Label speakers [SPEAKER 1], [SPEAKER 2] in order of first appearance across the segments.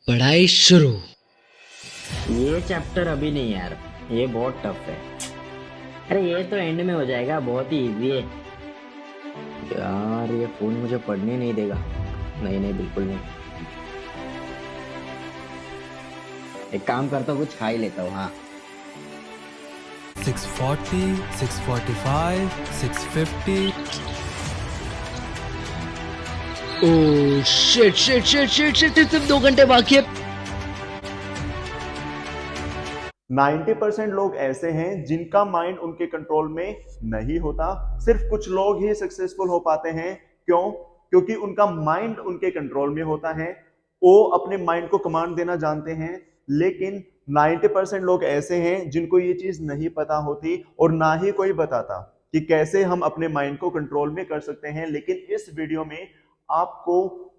[SPEAKER 1] पढ़ाई शुरू।
[SPEAKER 2] ये चैप्टर अभी नहीं यार, ये बहुत टफ है। अरे ये तो एंड में हो जाएगा, बहुत ही इजी है यार। ये फोन मुझे पढ़ने नहीं देगा। नहीं नहीं, बिल्कुल नहीं। एक काम करता हूँ, कुछ खा ही लेता हूँ। हाँ
[SPEAKER 3] 640, 645, 650।
[SPEAKER 1] Oh shit shit shit shit shit, सिर्फ 2 घंटे बाकी है।
[SPEAKER 4] 90% लोग ऐसे हैं जिनका माइंड उनके कंट्रोल में नहीं होता। सिर्फ कुछ लोग ही सक्सेसफुल हो पाते हैं। क्यों? क्योंकि उनका माइंड उनके कंट्रोल में होता है, वो अपने माइंड को कमांड देना जानते हैं। लेकिन 90% लोग ऐसे हैं जिनको ये चीज नहीं पता होती और ना ही कोई बताता कि कैसे हम अपने माइंड को कंट्रोल में कर सकते हैं। लेकिन इस वीडियो में आपको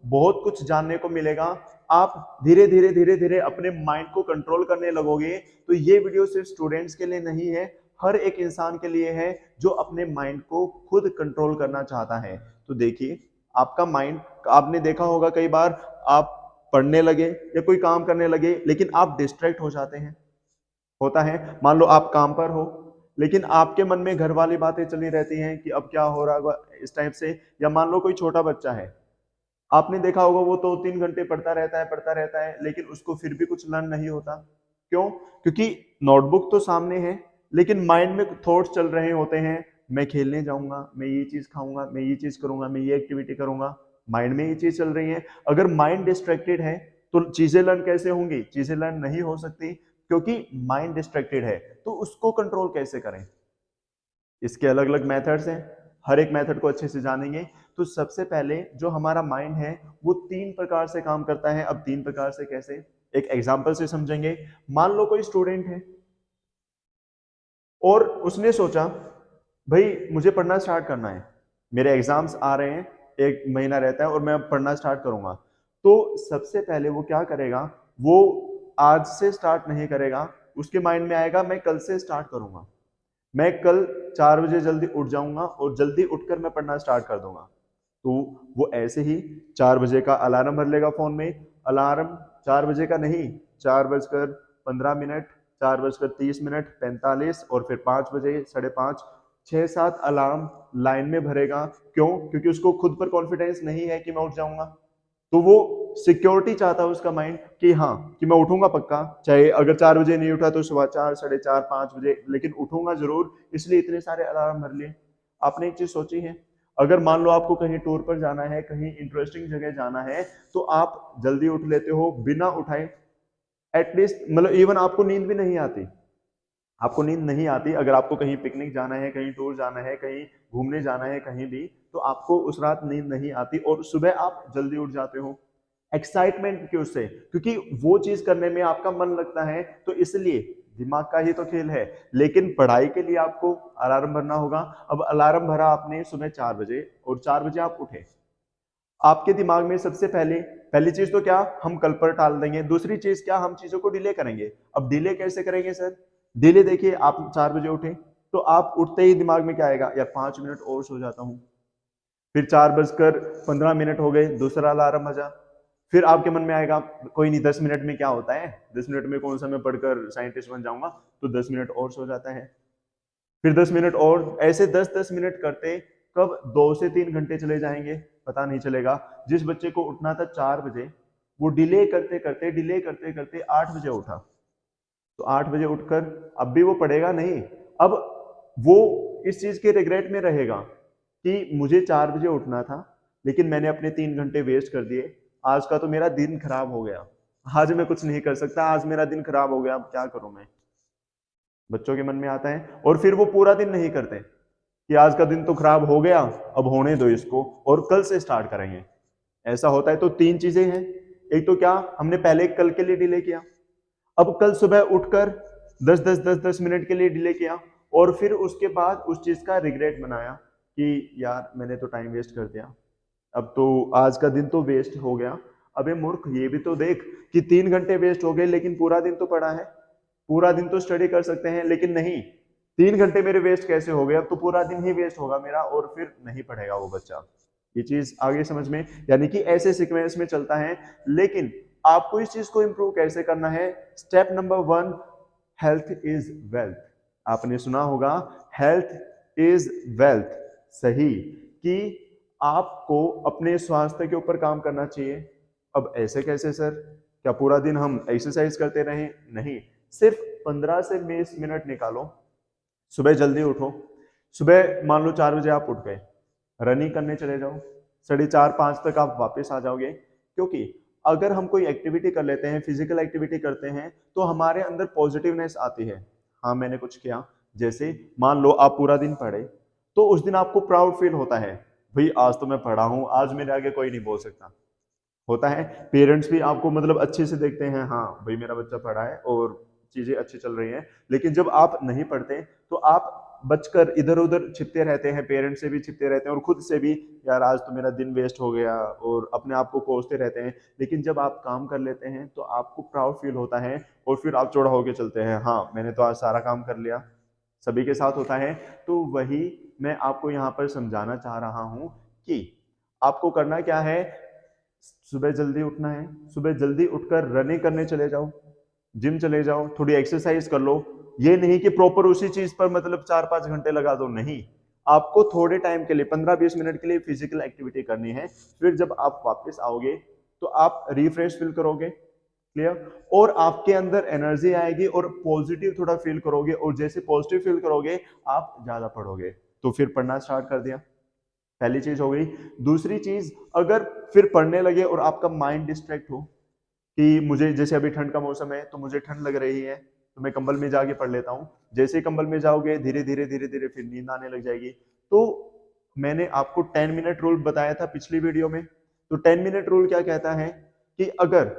[SPEAKER 4] बहुत कुछ जानने को मिलेगा। आप धीरे धीरे धीरे धीरे अपने माइंड को कंट्रोल करने लगोगे। तो ये वीडियो सिर्फ स्टूडेंट्स के लिए नहीं है, हर एक इंसान के लिए है जो अपने माइंड को खुद कंट्रोल करना चाहता है। तो देखिए, आपका माइंड, आपने देखा होगा कई बार आप पढ़ने लगे या कोई काम करने लगे लेकिन आप डिस्ट्रैक्ट हो जाते हैं। होता है, मान लो आप काम पर हो लेकिन आपके मन में घर वाली बातें चली रहती हैं कि अब क्या हो रहा होगा इस टाइप से। या मान लो कोई छोटा बच्चा है, आपने देखा होगा वो तो 3 घंटे पढ़ता रहता है लेकिन उसको फिर भी कुछ लर्न नहीं होता। क्यों? क्योंकि नोटबुक तो सामने है लेकिन माइंड में थॉट्स चल रहे होते हैं। मैं खेलने जाऊंगा, मैं ये चीज खाऊंगा, मैं ये चीज करूंगा, मैं ये एक्टिविटी करूंगा। माइंड में ये चीज चल रही है। अगर माइंड डिस्ट्रैक्टेड है तो चीजें लर्न कैसे होंगी? चीजें लर्न नहीं हो सकती क्योंकि माइंड डिस्ट्रैक्टेड है। तो उसको कंट्रोल कैसे करें? इसके अलग अलग मेथड्स हैं, हर एक मेथड को अच्छे से जानेंगे। तो सबसे पहले जो हमारा माइंड है वो 3 प्रकार से काम करता है। अब 3 प्रकार से कैसे, एक एग्जांपल से समझेंगे। मान लो कोई स्टूडेंट है और उसने सोचा भाई मुझे पढ़ना स्टार्ट करना है, मेरे एग्जाम्स आ रहे हैं, 1 महीना रहता है और मैं पढ़ना स्टार्ट करूंगा। तो सबसे पहले वो क्या करेगा? वो आज से स्टार्ट नहीं करेगा, उसके माइंड में आएगा मैं कल से स्टार्ट करूंगा, मैं कल 4 बजे जल्दी उठ जाऊंगा और जल्दी उठकर मैं पढ़ना स्टार्ट कर दूंगा। तो वो ऐसे ही 4 बजे का अलार्म भर लेगा फोन में। अलार्म 4 बजे का नहीं, 4:15, 4:30, 45 और फिर 5 बजे, 5:30, 6-7 अलार्म लाइन में भरेगा। क्यों? क्योंकि उसको खुद पर कॉन्फिडेंस नहीं है कि मैं उठ जाऊंगा। तो वो सिक्योरिटी चाहता है उसका माइंड कि हाँ, कि मैं उठूंगा पक्का, चाहे अगर 4 बजे नहीं उठा तो सुबह 4, 4:30, 5 बजे, लेकिन उठूंगा जरूर। इसलिए इतने सारे अलार्म भर लिए। आपने एक चीज सोची है, अगर मान लो आपको कहीं टूर पर जाना है, कहीं इंटरेस्टिंग जगह जाना है, तो आप जल्दी उठ लेते हो बिना उठाए। एटलीस्ट मतलब इवन आपको नींद भी नहीं आती, आपको नींद नहीं आती। अगर आपको कहीं पिकनिक जाना है, कहीं टूर जाना है, कहीं घूमने जाना है, कहीं भी, तो आपको उस रात नींद नहीं आती और सुबह आप जल्दी उठ जाते हो एक्साइटमेंट क्यों से? क्योंकि वो चीज करने में आपका मन लगता है। तो इसलिए दिमाग का ही तो खेल है। लेकिन पढ़ाई के लिए आपको अलार्म भरना होगा। अब अलार्म भरा आपने सुबह 4 बजे और 4 बजे आप उठे, आपके दिमाग में सबसे पहली चीज तो क्या, हम कल पर टाल देंगे। दूसरी चीज क्या, हम चीजों को डिले करेंगे। अब डिले कैसे करेंगे सर? डिले देखिए, आप 4 बजे उठे तो आप उठते ही दिमाग में क्या आएगा, यार 5 मिनट और सो जाता हूँ। फिर 4:15 हो गए, दूसरा अलार्म बजा। फिर आपके मन में आएगा कोई नहीं, 10 मिनट में क्या होता है, 10 मिनट में कौन सा मैं पढ़कर साइंटिस्ट बन जाऊंगा, तो 10 मिनट और सो जाता है। फिर 10 मिनट और, ऐसे 10-10 मिनट करते कब 2 से 3 घंटे चले जाएंगे पता नहीं चलेगा। जिस बच्चे को उठना था 4 बजे, वो डिले करते करते 8 बजे उठा। तो 8 बजे उठकर अब भी वो पढ़ेगा नहीं। अब वो इस चीज के रिग्रेट में रहेगा कि मुझे 4 बजे उठना था लेकिन मैंने अपने 3 घंटे वेस्ट कर दिए, आज का तो मेरा दिन खराब हो गया, आज मैं कुछ नहीं कर सकता, आज मेरा दिन खराब हो गया, अब क्या करूं मैं? बच्चों के मन में आता है। और फिर वो पूरा दिन नहीं करते कि आज का दिन तो खराब हो गया, अब होने दो इसको और कल से स्टार्ट करेंगे। ऐसा होता है। तो 3 चीजें हैं। एक तो क्या, हमने पहले कल के लिए डिले किया, अब कल सुबह उठकर 10-10 10-10 मिनट के लिए डिले किया और फिर उसके बाद उस चीज का रिग्रेट बनाया कि यार मैंने तो टाइम वेस्ट कर दिया, अब तो आज का दिन तो वेस्ट हो गया। अबे मूर्ख, ये भी तो देख कि 3 घंटे वेस्ट हो गए लेकिन पूरा दिन तो पढ़ा है, पूरा दिन तो स्टडी कर सकते हैं। लेकिन नहीं, 3 घंटे मेरे वेस्ट कैसे हो गए? अब तो पूरा दिन ही वेस्ट होगा मेरा और फिर नहीं पढ़ेगा वो बच्चा। ये चीज आगे समझ में, यानी कि ऐसे सीक्वेंस में चलता है। लेकिन आपको इस चीज को इंप्रूव कैसे करना है? Step number 1, health is wealth. आपने सुना होगा हेल्थ इज वेल्थ, सही, कि आपको अपने स्वास्थ्य के ऊपर काम करना चाहिए। अब ऐसे कैसे सर? क्या पूरा दिन हम एक्सरसाइज करते रहें? नहीं, सिर्फ 15 से 20 मिनट निकालो। सुबह जल्दी उठो, सुबह मान लो 4 बजे आप उठ गए, रनिंग करने चले जाओ, 4:30-5 तक आप वापस आ जाओगे। क्योंकि अगर हम कोई एक्टिविटी कर लेते हैं, फिजिकल एक्टिविटी करते हैं, तो हमारे अंदर पॉजिटिवनेस आती है। हाँ, मैंने कुछ किया, जैसे मान लो आप पूरा दिन पढ़े, तो उस दिन आपको प्राउड फील होता है, भाई आज तो मैं पढ़ा हूं, आज मेरे आगे कोई नहीं बोल सकता। होता है, पेरेंट्स भी आपको मतलब अच्छे से देखते हैं, हाँ भाई मेरा बच्चा पढ़ा है और चीजें अच्छी चल रही हैं। लेकिन जब आप नहीं पढ़ते तो आप बचकर इधर उधर छिपते रहते हैं, पेरेंट्स से भी छिपते रहते हैं और खुद से भी, यार आज तो मेरा दिन वेस्ट हो गया, और अपने आप को कोसते रहते हैं। लेकिन जब आप काम कर लेते हैं तो आपको प्राउड फील होता है और फिर आप चौड़ा होकर चलते हैं, हाँ मैंने तो आज सारा काम कर लिया। सभी के साथ होता है। तो वही मैं आपको यहाँ पर समझाना चाह रहा हूँ कि आपको करना क्या है, सुबह जल्दी उठना है, सुबह जल्दी उठकर रनिंग करने चले जाओ, जिम चले जाओ, थोड़ी एक्सरसाइज कर लो। ये नहीं कि प्रॉपर उसी चीज पर मतलब 4-5 घंटे लगा दो, नहीं, आपको थोड़े टाइम के लिए 15-20 मिनट के लिए फिजिकल एक्टिविटी करनी है। फिर जब आप वापस आओगे तो आप रिफ्रेश फील करोगे, क्लियर, और आपके अंदर एनर्जी आएगी और पॉजिटिव थोड़ा फील करोगे, और जैसे पॉजिटिव फील करोगे आप ज्यादा पढ़ोगे। तो फिर पढ़ना स्टार्ट कर दिया, पहली चीज हो गई। दूसरी चीज, अगर फिर पढ़ने लगे और आपका माइंड डिस्ट्रैक्ट हो कि मुझे, जैसे अभी ठंड का मौसम है तो मुझे ठंड लग रही है तो मैं कंबल में जाके पढ़ लेता हूँ, जैसे ही कंबल में जाओगे धीरे धीरे फिर नींद आने लग जाएगी। तो मैंने आपको 10 मिनट रूल बताया था पिछली वीडियो में। तो 10 मिनट रूल क्या कहता है कि अगर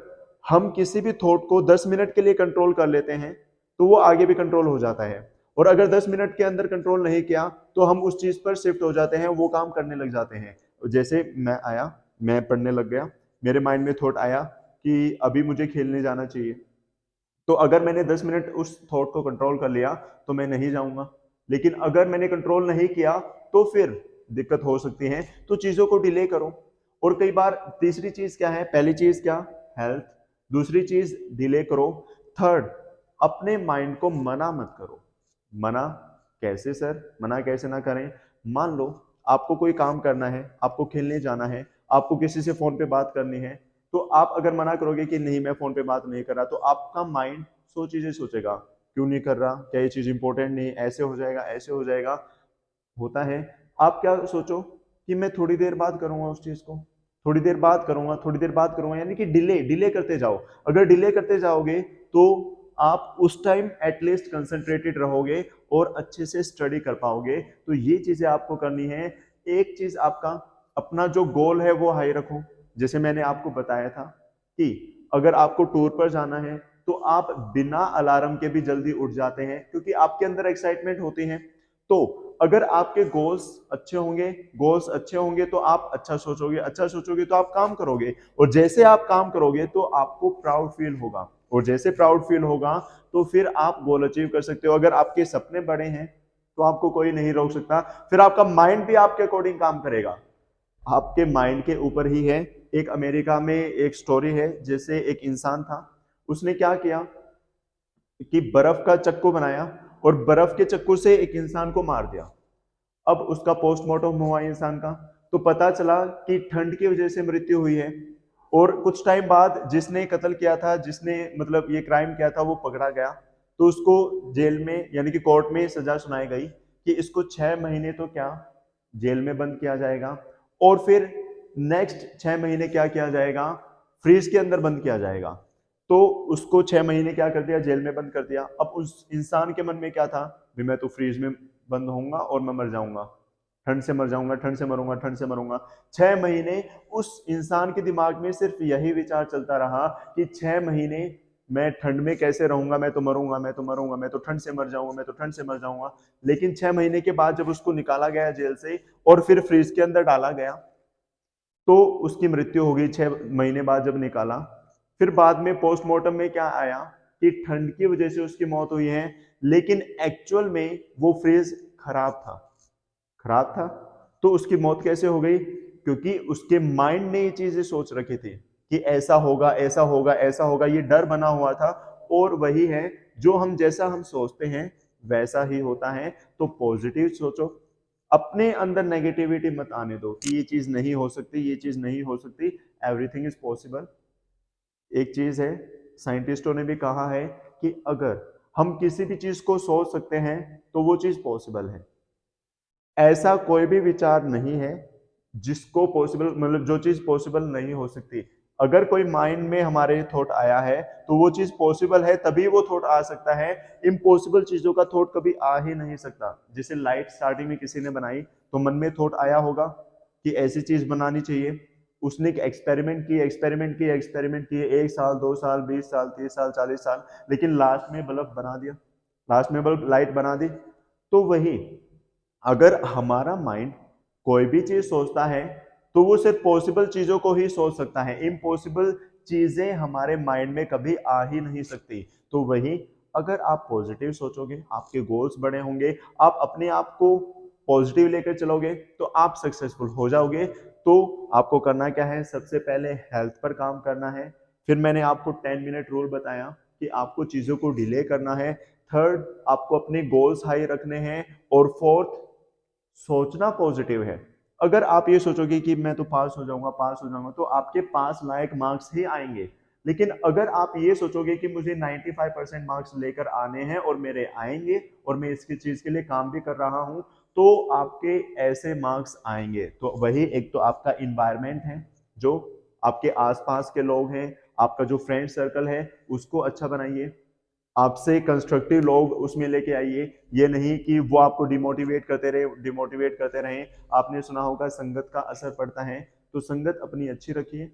[SPEAKER 4] हम किसी भी थॉट को 10 मिनट के लिए कंट्रोल कर लेते हैं तो वो आगे भी कंट्रोल हो जाता है, और अगर 10 मिनट के अंदर कंट्रोल नहीं किया तो हम उस चीज पर शिफ्ट हो जाते हैं, वो काम करने लग जाते हैं। जैसे मैं आया, मैं पढ़ने लग गया, मेरे माइंड में थॉट आया कि अभी मुझे खेलने जाना चाहिए, तो अगर मैंने 10 मिनट उस थॉट को कंट्रोल कर लिया तो मैं नहीं जाऊंगा। लेकिन अगर मैंने कंट्रोल नहीं किया तो फिर दिक्कत हो सकती है। तो चीजों को डिले करो। और कई बार तीसरी चीज क्या है, पहली चीज क्या, हेल्थ, दूसरी चीज डिले करो, थर्ड अपने माइंड को मना मत करो। मना कैसे सर, मना कैसे ना करें? मान लो आपको कोई काम करना है, आपको खेलने जाना है, आपको किसी से फोन पे बात करनी है, तो आप अगर मना करोगे कि नहीं मैं फोन पे बात नहीं कर रहा, तो आपका माइंड 100 चीजें सोचेगा, क्यों नहीं कर रहा, क्या ये चीज इंपॉर्टेंट नहीं, ऐसे हो जाएगा, ऐसे हो जाएगा। होता है, आप क्या सोचो कि मैं थोड़ी देर बाद करूंगा उस चीज को, थोड़ी देर बाद करूंगा, थोड़ी देर बाद करूंगा, यानी कि डिले डिले करते जाओ। अगर डिले करते जाओगे तो आप उस टाइम एटलीस्ट कंसंट्रेटेड रहोगे और अच्छे से स्टडी कर पाओगे। तो ये चीजें आपको करनी है। एक चीज, आपका अपना जो गोल है वो हाई रखो। जैसे मैंने आपको बताया था कि अगर आपको टूर पर जाना है तो आप बिना अलार्म के भी जल्दी उठ जाते हैं, क्योंकि आपके अंदर एक्साइटमेंट होती है। तो अगर आपके गोल्स अच्छे होंगे तो आप अच्छा सोचोगे तो आप काम करोगे, और जैसे आप काम करोगे तो आपको प्राउड फील होगा, और जैसे प्राउड फील होगा तो फिर आप गोल अचीव कर सकते हो। अगर आपके सपने बड़े हैं तो आपको कोई नहीं रोक सकता। फिर आपका माइंड भी आपके अकॉर्डिंग काम करेगा, आपके माइंड के ऊपर ही है। एक अमेरिका में एक स्टोरी है, जैसे एक इंसान था, उसने क्या किया कि बर्फ का चक्कू बनाया और बर्फ के चक्कू से एक इंसान को मार दिया। अब उसका पोस्टमार्टम हुआ इंसान का, तो पता चला कि ठंड की वजह से मृत्यु हुई है। और कुछ टाइम बाद जिसने कत्ल किया था, जिसने मतलब ये क्राइम किया था, वो पकड़ा गया। तो उसको जेल में यानी कि कोर्ट में सजा सुनाई गई कि इसको 6 महीने तो क्या जेल में बंद किया जाएगा, और फिर नेक्स्ट 6 महीने क्या किया जाएगा, फ्रीज के अंदर बंद किया जाएगा। तो उसको 6 महीने क्या कर दिया, जेल में बंद कर दिया। अब उस इंसान के मन में क्या था, भी मैं तो फ्रीज में बंद होऊंगा और मैं मर जाऊंगा, ठंड से मर जाऊंगा, ठंड से मरूंगा, ठंड से मरूंगा। 6 महीने उस इंसान के दिमाग में सिर्फ यही विचार चलता रहा कि 6 महीने मैं ठंड में कैसे रहूंगा, मैं तो मरूंगा, मैं तो मरूंगा, मैं तो ठंड से मर जाऊंगा, मैं तो ठंड से मर जाऊंगा। लेकिन 6 महीने के बाद जब उसको निकाला गया जेल से और फिर फ्रीज के अंदर डाला गया, तो उसकी मृत्यु हो गई 6 महीने बाद जब निकाला। फिर बाद में पोस्टमार्टम में क्या आया कि ठंड की वजह से उसकी मौत हुई है, लेकिन एक्चुअल में वो फ्रीज खराब था। तो उसकी मौत कैसे हो गई, क्योंकि उसके माइंड ने ये चीजें सोच रखी थी कि ऐसा होगा, ऐसा होगा, ऐसा होगा, ये डर बना हुआ था। और वही है, जो हम जैसा हम सोचते हैं वैसा ही होता है। तो पॉजिटिव सोचो, अपने अंदर नेगेटिविटी मत आने दो कि ये चीज नहीं हो सकती, ये चीज नहीं हो सकती। Everything is possible. एक चीज है, साइंटिस्टों ने भी कहा है कि अगर हम किसी भी चीज को सोच सकते हैं तो वो चीज पॉसिबल है। ऐसा कोई भी विचार नहीं है जिसको पॉसिबल, मतलब जो चीज पॉसिबल नहीं हो सकती। अगर कोई माइंड में हमारे थॉट आया है तो वो चीज पॉसिबल है, तभी वो थॉट आ सकता है। इम्पॉसिबल चीजों का थॉट कभी आ ही नहीं सकता। जैसे लाइट स्टार्टिंग में किसी ने बनाई तो मन में थॉट आया होगा कि ऐसी चीज बनानी चाहिए। उसने एक एक्सपेरिमेंट किए, एक्सपेरिमेंट किए, एक्सपेरिमेंट किए, 1 साल, 2 साल, 20 साल, 30 साल, 40 साल, लेकिन लास्ट में बल्ब बना दिया, लास्ट में बल्ब लाइट बना दी। तो वही, अगर हमारा माइंड कोई भी चीज सोचता है तो वो सिर्फ पॉसिबल चीजों को ही सोच सकता है। इम्पॉसिबल चीजें हमारे माइंड में कभी आ ही नहीं सकती। तो वही, अगर आप पॉजिटिव सोचोगे, आपके गोल्स बड़े होंगे, आप अपने आप को पॉजिटिव लेकर चलोगे तो आप सक्सेसफुल हो जाओगे। तो आपको करना क्या है, सबसे पहले हेल्थ पर काम करना है। फिर मैंने आपको 10 मिनट रूल बताया कि आपको चीजों को डिले करना है। थर्ड, आपको अपने गोल्स हाई रखने हैं। और फोर्थ, सोचना पॉजिटिव है। अगर आप ये सोचोगे कि मैं तो पास हो जाऊंगा, पास हो जाऊंगा, तो आपके पास लायक मार्क्स ही आएंगे। लेकिन अगर आप ये सोचोगे कि मुझे 95% मार्क्स लेकर आने हैं और मेरे आएंगे और मैं इसकी चीज के लिए काम भी कर रहा हूं, तो आपके ऐसे मार्क्स आएंगे। तो वही, एक तो आपका इन्वायरमेंट है, जो आपके आसपास के लोग हैं, आपका जो फ्रेंड सर्कल है उसको अच्छा बनाइए। आपसे कंस्ट्रक्टिव लोग उसमें लेके आइए। ये नहीं कि वो आपको डिमोटिवेट करते रहें। आपने सुना होगा संगत का असर पड़ता है। तो संगत अपनी अच्छी रखिए,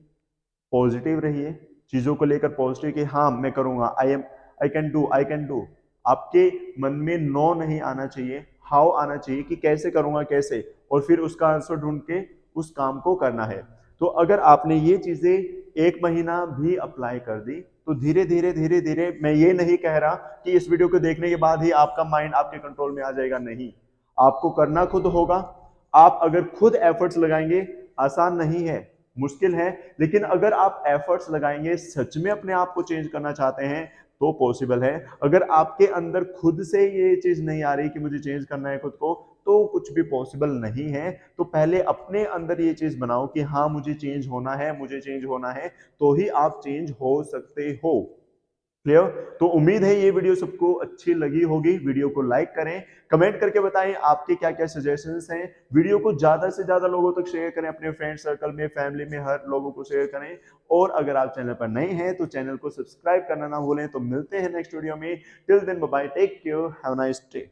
[SPEAKER 4] पॉजिटिव रहिए, चीजों को लेकर पॉजिटिव कि हाँ मैं करूंगा, I can do, I can do. आपके मन में नो नहीं आना चाहिए, हाउ आना चाहिए कि कैसे करूंगा, कैसे, और फिर उसका आंसर ढूंढ के उस काम को करना है। तो अगर आपने ये चीजें 1 महीना भी अप्लाई कर दी तो धीरे धीरे धीरे धीरे, मैं ये नहीं कह रहा कि इस वीडियो को देखने के बाद ही आपका माइंड आपके कंट्रोल में आ जाएगा, नहीं। आपको करना खुद होगा। आप अगर खुद एफर्ट्स लगाएंगे, आसान नहीं है, मुश्किल है, लेकिन अगर आप एफर्ट्स लगाएंगे, सच में अपने आप को चेंज करना चाहते हैं, तो पॉसिबल है। अगर आपके अंदर खुद से ये चीज नहीं आ रही कि मुझे चेंज करना है खुद को, तो कुछ भी पॉसिबल नहीं है। तो पहले अपने अंदर ये चीज बनाओ कि हाँ मुझे चेंज होना है, मुझे चेंज होना है, तो ही आप चेंज हो सकते हो। क्लियर? तो उम्मीद है ये वीडियो सबको अच्छी लगी होगी। वीडियो को लाइक करें, कमेंट करके बताएं आपके क्या क्या सजेशंस हैं। वीडियो को ज्यादा से ज्यादा लोगों तक शेयर करें, अपने फ्रेंड सर्कल में, फैमिली में, हर लोगों को शेयर करें। और अगर आप चैनल पर नए हैं तो चैनल को सब्सक्राइब करना ना भूलें। तो मिलते हैं नेक्स्ट वीडियो में। Till then bye bye, take care, have a nice day.